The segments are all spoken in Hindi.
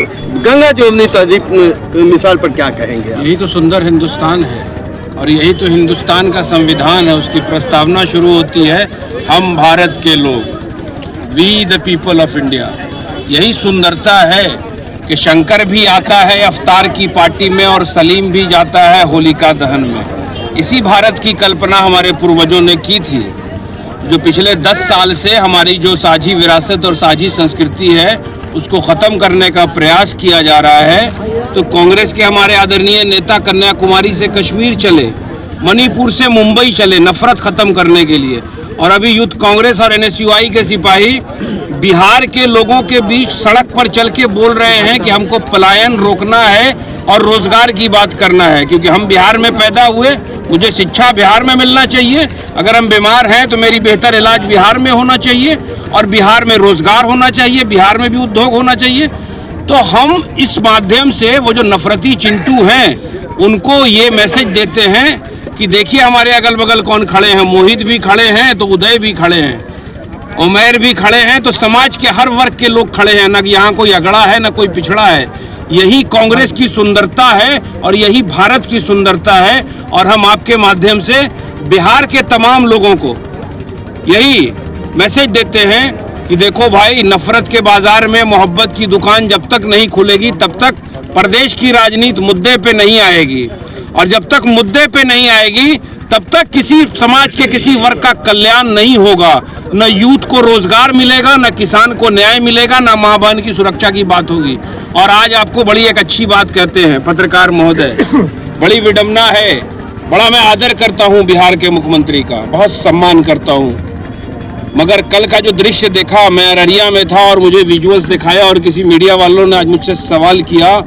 गंगा जमुनी तहजीब की मिसाल पर क्या कहेंगे आप? यही तो सुंदर हिंदुस्तान है और यही तो हिंदुस्तान का संविधान है। उसकी प्रस्तावना शुरू होती है हम भारत के लोग, we the people of India. यही सुंदरता है कि शंकर भी आता है अवतार की पार्टी में और सलीम भी जाता है होलिका दहन में। इसी भारत की कल्पना हमारे पूर्वजों ने की थी, जो पिछले 10 साल से हमारी जो साझी विरासत और साझी संस्कृति है उसको ख़त्म करने का प्रयास किया जा रहा है। तो कांग्रेस के हमारे आदरणीय नेता कन्याकुमारी से कश्मीर चले, मणिपुर से मुंबई चले नफरत ख़त्म करने के लिए, और अभी यूथ कांग्रेस और NSUI के सिपाही बिहार के लोगों के बीच सड़क पर चल के बोल रहे हैं कि हमको पलायन रोकना है और रोजगार की बात करना है, क्योंकि हम बिहार में पैदा हुए, मुझे शिक्षा बिहार में मिलना चाहिए, अगर हम बीमार हैं तो मेरी बेहतर इलाज बिहार में होना चाहिए और बिहार में रोजगार होना चाहिए, बिहार में भी उद्योग होना चाहिए। तो हम इस माध्यम से वो जो नफरती चिंटू हैं उनको ये मैसेज देते हैं कि देखिए हमारे अगल बगल कौन खड़े हैं, मोहित भी खड़े हैं तो उदय भी खड़े हैं, उमैर भी खड़े हैं, तो समाज के हर वर्ग के लोग खड़े हैं, न यहाँ कोई अगड़ा है न कोई पिछड़ा है। यही कांग्रेस की सुंदरता है और यही भारत की सुंदरता है। और हम आपके माध्यम से बिहार के तमाम लोगों को यही मैसेज देते हैं कि देखो भाई, नफरत के बाजार में मोहब्बत की दुकान जब तक नहीं खुलेगी तब तक प्रदेश की राजनीति मुद्दे पे नहीं आएगी, और जब तक मुद्दे पे नहीं आएगी तब तक किसी समाज के किसी वर्ग का कल्याण नहीं होगा। न यूथ को रोजगार मिलेगा, न किसान को न्याय मिलेगा, न माँ बहन की सुरक्षा की बात होगी। और आज आपको बड़ी एक अच्छी बात कहते हैं पत्रकार महोदय, बड़ी विडम्बना है, बड़ा मैं आदर करता हूँ बिहार के मुख्यमंत्री का, बहुत सम्मान करता हूँ, मगर कल का जो दृश्य देखा, मैं अररिया में था और मुझे विजुअल्स दिखाया और किसी मीडिया वालों ने आज मुझसे सवाल किया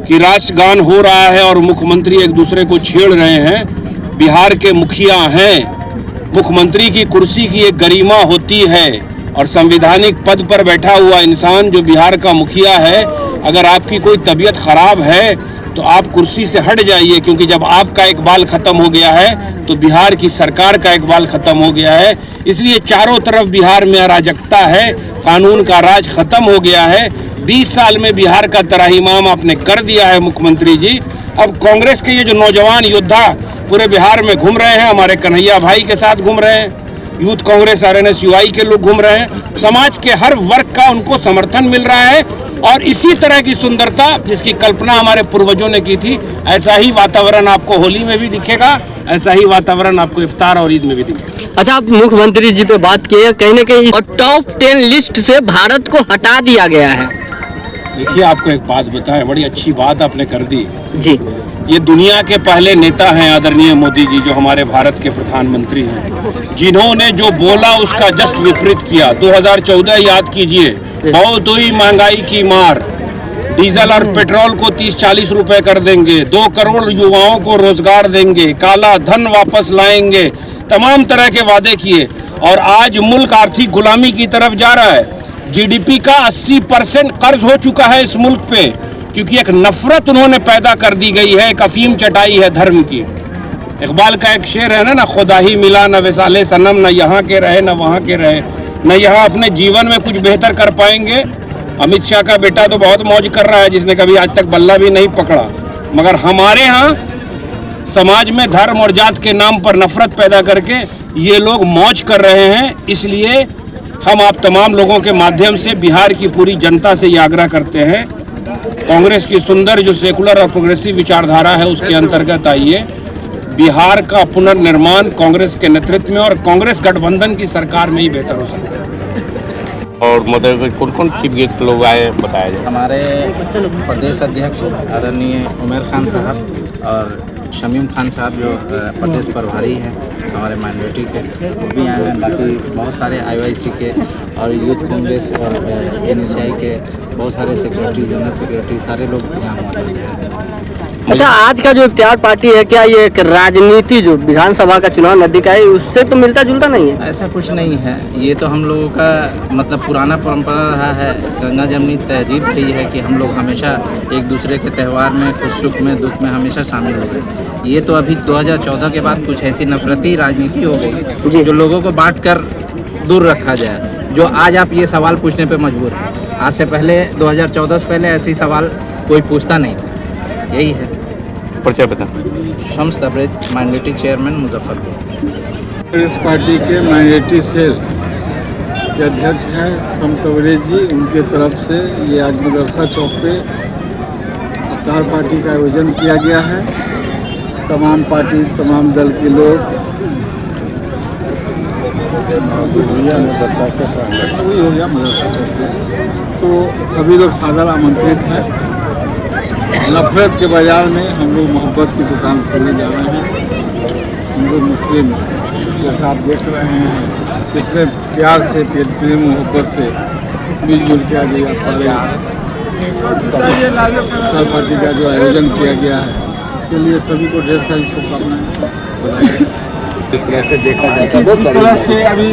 कि राष्ट्रगान हो रहा है और मुख्यमंत्री एक दूसरे को छेड़ रहे हैं। बिहार के मुखिया हैं, मुख्यमंत्री की कुर्सी की एक गरिमा होती है और संवैधानिक पद पर बैठा हुआ इंसान जो बिहार का मुखिया है, अगर आपकी कोई तबीयत खराब है तो आप कुर्सी से हट जाइए, क्योंकि जब आपका एक बाल खत्म हो गया है तो बिहार की सरकार का एक बाल खत्म हो गया है। इसलिए चारों तरफ बिहार में अराजकता है, कानून का राज खत्म हो गया है। 20 साल में बिहार का तराहीमाम आपने कर दिया है मुख्यमंत्री जी। अब कांग्रेस के ये जो नौजवान योद्धा पूरे बिहार में घूम रहे हैं, हमारे कन्हैया भाई के साथ घूम रहे हैं, यूथ कांग्रेस और NSUI के लोग घूम रहे हैं, समाज के हर वर्ग का उनको समर्थन मिल रहा है। और इसी तरह की सुंदरता जिसकी कल्पना हमारे पूर्वजों ने की थी, ऐसा ही वातावरण आपको होली में भी दिखेगा, ऐसा ही वातावरण आपको इफ्तार और ईद में भी दिखेगा। अच्छा, आप मुख्यमंत्री जी पे बात किए, कहीं ना कहीं टॉप 10 लिस्ट से भारत को हटा दिया गया है। देखिए, आपको एक बात बताएं, बड़ी अच्छी बात आपने कर दी जी। ये दुनिया के पहले नेता हैं आदरणीय मोदी जी, जो हमारे भारत के प्रधानमंत्री हैं, जिन्होंने जो बोला उसका जस्ट विपरीत किया। 2014 याद कीजिए, बहुत हुई महंगाई की मार, डीजल और पेट्रोल को 30-40 रुपए कर देंगे, 2 करोड़ युवाओं को रोजगार देंगे, काला धन वापस लाएंगे, तमाम तरह के वादे किए, और आज मुल्क आर्थिक गुलामी की तरफ जा रहा है। GDP का 80% कर्ज हो चुका है इस मुल्क पे, क्योंकि एक नफरत उन्होंने पैदा कर दी गई है, एक अफीम चटाई है धर्म की। इकबाल का एक शेर है ना, खुदा ही मिला न विसाले सनम, न यहाँ के रहे न वहाँ के रहे, न यहाँ अपने जीवन में कुछ बेहतर कर पाएंगे। अमित शाह का बेटा तो बहुत मौज कर रहा है, जिसने कभी आज तक बल्ला भी नहीं पकड़ा, मगर हमारे यहाँ समाज में धर्म और जात के नाम पर नफरत पैदा करके ये लोग मौज कर रहे हैं। इसलिए हम आप तमाम लोगों के माध्यम से बिहार की पूरी जनता से ये आग्रह करते हैं, कांग्रेस की सुंदर जो सेकुलर और प्रोग्रेसिव विचारधारा है उसके अंतर्गत आइए। बिहार का पुनर्निर्माण कांग्रेस के नेतृत्व में और कांग्रेस गठबंधन की सरकार में ही बेहतर हो सकता है। और मतलब कौन कौन चीफ गेस्ट लोग आए बताया जाए। हमारे प्रदेश अध्यक्ष आदरणीय उमैर खान साहब और शमीम खान साहब जो प्रदेश प्रभारी हैं हमारे माइनॉरिटी के, वो भी आए हैं। बाकी बहुत सारे IYC के और यूथ कांग्रेस और NSI के बहुत सारे सेक्रेटरी, जनरल सेक्रेटरी, सारे लोग यहाँ मौजूद हैं। अच्छा, आज का जो इख्तियार पार्टी है, क्या ये एक राजनीति जो विधानसभा का चुनाव नजदीक है उससे तो मिलता जुलता नहीं है? ऐसा कुछ नहीं है, ये तो हम लोगों का मतलब पुराना परंपरा रहा है, गंगा जमुनी तहजीब रही है कि हम लोग हमेशा एक दूसरे के त्यौहार में, खुश सुख में, दुख में हमेशा शामिल हो गए। ये तो अभी 2014 के बाद कुछ ऐसी नफरती राजनीति हो गई जो लोगों को बांट कर दूर रखा जाए, जो आज आप ये सवाल पूछने पर मजबूर हैं। आज से पहले 2014 से पहले ऐसी सवाल कोई पूछता नहीं था। यही है। परिचय बता। Shams Tabrez, minority chairman Muzaffarpur. Congress party के माइनॉरिटी सेल के अध्यक्ष हैं शम्स तबरेज जी। उनके तरफ से ये आज मदरसा चौक पे इफ्तार पार्टी का आयोजन किया गया है। तमाम पार्टी, तमाम दल के लोग वही हो गया मदरसा चौक पे, तो सभी लोग सादर आमंत्रित हैं। नफरत के बाजार में हम लोग मोहब्बत की दुकान खोलने जा रहे हैं। हिंदू मुस्लिम जैसा आप देख रहे हैं कितने प्यार से, प्रेम मोहब्बत से मिलजुल के आज इफ्तार पार्टी का जो आयोजन किया गया है, इसके लिए सभी को ढेर सारी शुभकामनाएं। इस तरह से देखा जाता है, जिस तरह से अभी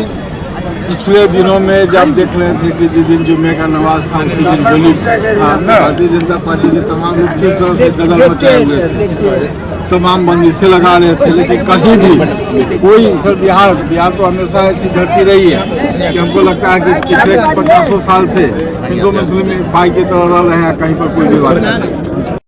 पिछले दिनों में जब देख रहे थे कि जिस दिन जुम्मे का नमाज था उसी दिन होली, भारतीय जनता पार्टी के तमाम लोग किस तरह से गदर मचाए हुए थे, तमाम बंदिशें लगा रहे थे, लेकिन कहीं भी कोई बिहार तो हमेशा ऐसी धरती रही है कि हमको लगता है कि पिछले 50 साल से हिंदू मुस्लिम भाई की तरह रह रहे हैं, कहीं पर कोई विवाद नहीं।